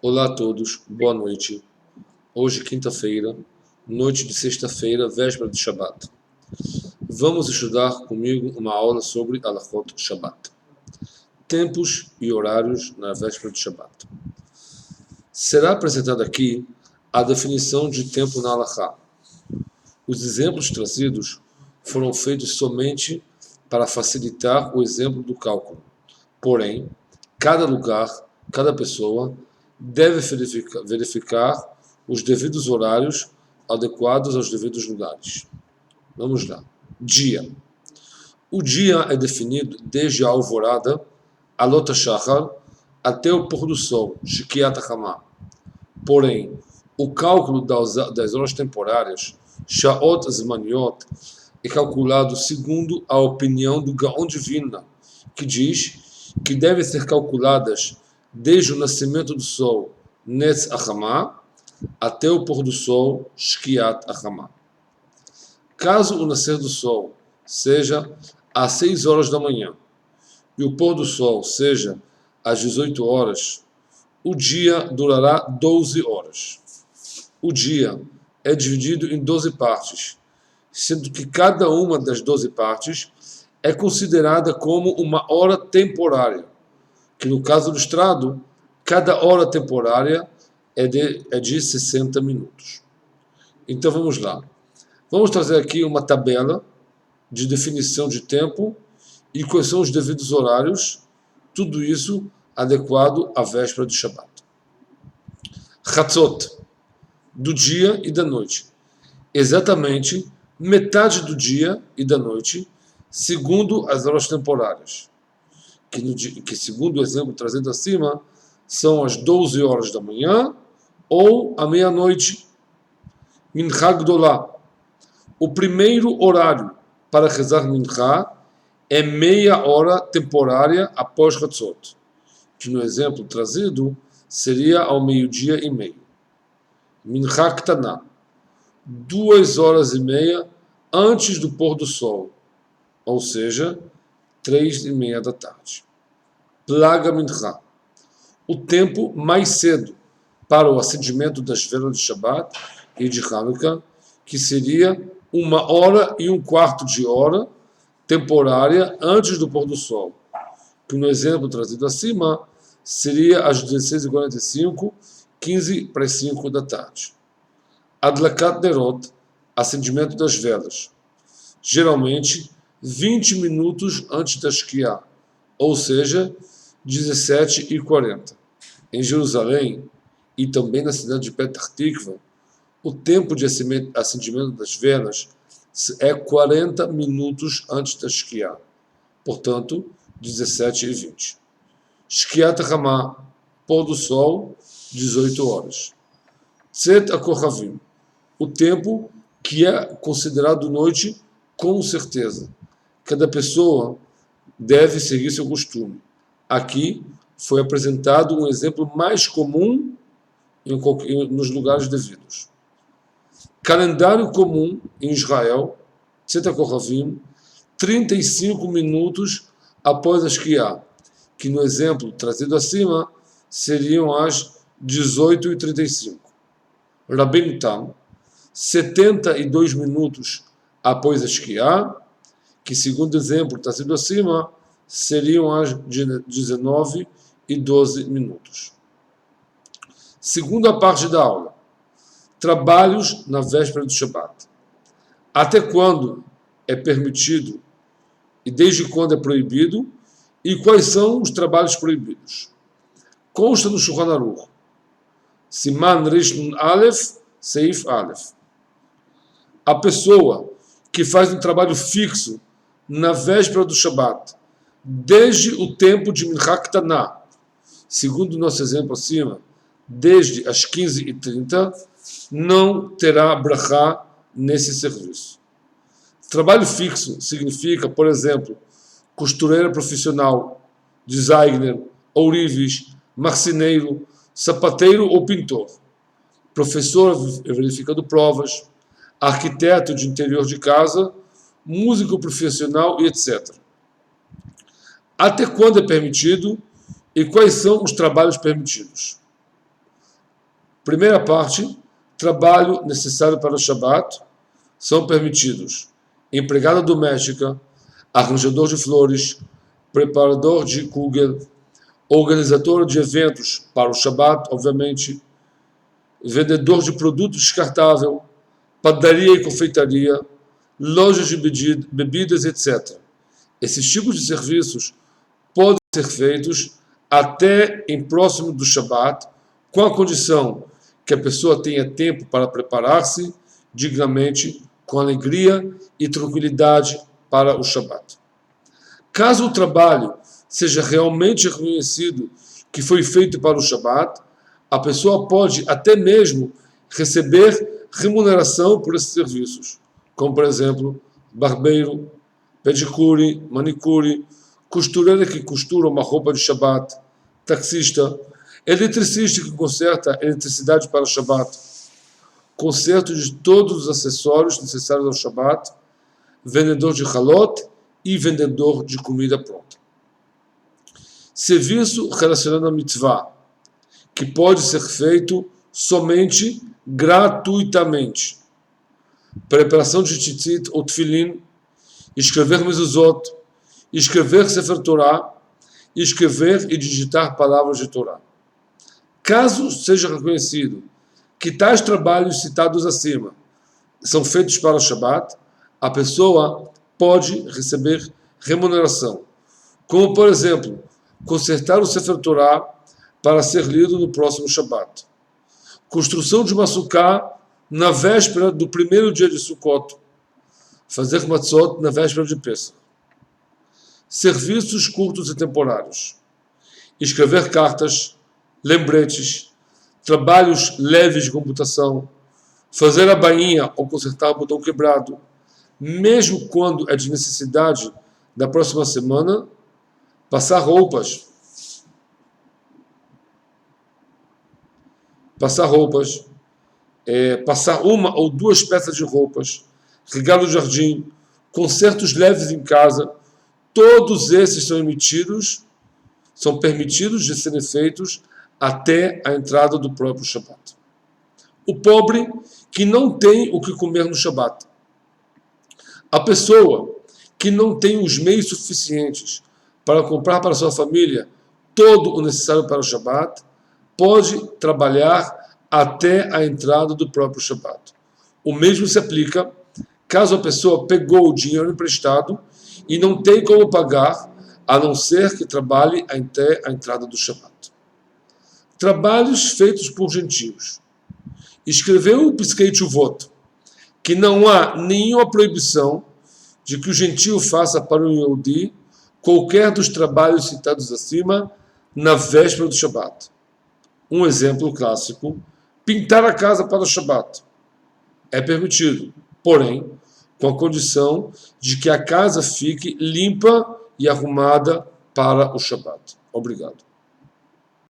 Olá a todos, boa noite. Hoje, quinta-feira, noite de sexta-feira, véspera de Shabat. Vamos estudar comigo uma aula sobre Halachot Shabat. Tempos e horários na véspera de Shabat. Será apresentada aqui a definição de tempo na Halachá. Os exemplos trazidos foram feitos somente para facilitar o exemplo do cálculo. Porém, cada lugar, cada pessoa deve verificar os devidos horários adequados aos devidos lugares. Vamos lá. Dia. O dia é definido desde a alvorada, Alot HaShachar, até o pôr do sol, Shkiat HaChamah. Porém, o cálculo das horas temporárias, Shaot Zmaniot, é calculado segundo a opinião do Gaon de Vilna, que diz que devem ser calculadas desde o nascimento do sol, Netz HaChamah, até o pôr do sol, Shkiat HaChamah. Caso o nascer do sol seja às 6 horas da manhã e o pôr do sol seja às 18 horas, o dia durará 12 horas. O dia é dividido em 12 partes, sendo que cada uma das 12 partes é considerada como uma hora temporária, que no caso ilustrado, cada hora temporária é de 60 minutos. Então vamos lá. Vamos trazer aqui uma tabela de definição de tempo e quais são os devidos horários, tudo isso adequado à véspera de Shabat. Chatzot, do dia e da noite. Exatamente metade do dia e da noite, segundo as horas temporárias, que segundo o exemplo trazido acima, são as 12 horas da manhã ou a meia-noite. Minchá Gdolá. O primeiro horário para rezar Minchá é meia hora temporária após Chatzot, que no exemplo trazido seria ao meio-dia e meio. Minchá Ktaná. 2 horas e meia antes do pôr do sol, ou seja, 3:30 da tarde. Plaga Minchá. O tempo mais cedo para o acendimento das velas de Shabat e de Hanukkah, que seria 1h15 de hora temporária antes do pôr do sol, que no exemplo trazido acima seria às 16h45, 15:45 da tarde. Adlakat Nerot, acendimento das velas, geralmente 20 minutos antes da Shkiá, ou seja, 17h40. Em Jerusalém e também na cidade de Petach Tikva, o tempo de acendimento das velas é 40 minutos antes da Shkiá, portanto, 17h20. Shkiat HaChamah, pôr do sol, 18 horas. Tzet HaKochavim, o tempo que é considerado noite com certeza. Cada pessoa deve seguir seu costume. Aqui foi apresentado um exemplo mais comum nos lugares devidos. Calendário comum em Israel, Tzet HaKochavim, 35 minutos após a Shkiá, que no exemplo trazido acima seriam as 18h35. Rabbeinu Tam, 72 minutos após a Shkiá, que segundo o exemplo trazido acima seriam as 19h12. Segunda parte da aula. Trabalhos na véspera do Shabat. Até quando é permitido e desde quando é proibido e quais são os trabalhos proibidos. Consta no Shulchan Aruch. Siman Resh Nun Aleph, Seif Aleph. A pessoa que faz um trabalho fixo na véspera do Shabat, desde o tempo de Minchá Ktaná, segundo o nosso exemplo acima, desde as 15h30, não terá brachá nesse serviço. Trabalho fixo significa, por exemplo, costureira profissional, designer, ourives, marceneiro, sapateiro ou pintor, professor verificando provas, arquiteto de interior de casa, músico profissional e etc. Até quando é permitido e quais são os trabalhos permitidos? Primeira parte, trabalho necessário para o Shabat, são permitidos empregada doméstica, arranjador de flores, preparador de kugel, organizador de eventos para o Shabat, obviamente, vendedor de produto descartável, padaria e confeitaria, lojas de bebidas, etc. Esses tipos de serviços podem ser feitos até em próximo do Shabat, com a condição que a pessoa tenha tempo para preparar-se dignamente, com alegria e tranquilidade para o Shabat. Caso o trabalho seja realmente reconhecido que foi feito para o Shabat, a pessoa pode até mesmo receber remuneração por esses serviços, como, por exemplo, barbeiro, pedicure, manicure, costureira que costura uma roupa de Shabat, taxista, eletricista que conserta a eletricidade para o Shabat, conserto de todos os acessórios necessários ao Shabat, vendedor de halot e vendedor de comida pronta. Serviço relacionado à mitzvah, que pode ser feito somente gratuitamente. Preparação de tzitzit ou tefilin, escrever mezuzot, escrever Sefer Torah, escrever e digitar palavras de Torá. Caso seja reconhecido que tais trabalhos citados acima são feitos para o Shabat, a pessoa pode receber remuneração, como, por exemplo, consertar o Sefer Torah para ser lido no próximo Shabat, construção de uma sukkah na véspera do primeiro dia de Sukkot, fazer matzot na véspera de Pesach, serviços curtos e temporários, escrever cartas, lembretes, trabalhos leves de computação, fazer a bainha ou consertar o botão quebrado, mesmo quando é de necessidade da próxima semana, passar roupas, passar uma ou duas peças de roupas, regar o jardim, consertos leves em casa, todos esses são permitidos de serem feitos até a entrada do próprio Shabat. O pobre que não tem o que comer no Shabat. A pessoa que não tem os meios suficientes para comprar para sua família todo o necessário para o Shabat, pode trabalhar até a entrada do próprio Shabat. O mesmo se aplica caso a pessoa pegou o dinheiro emprestado e não tem como pagar, a não ser que trabalhe até a entrada do Shabat. Trabalhos feitos por gentios. Escreveu o Piskei Teshuvot que não há nenhuma proibição de que o gentio faça para o Yehudi qualquer dos trabalhos citados acima na véspera do Shabat. Um exemplo clássico, pintar a casa para o Shabat. É permitido, porém, com a condição de que a casa fique limpa e arrumada para o Shabat. Obrigado.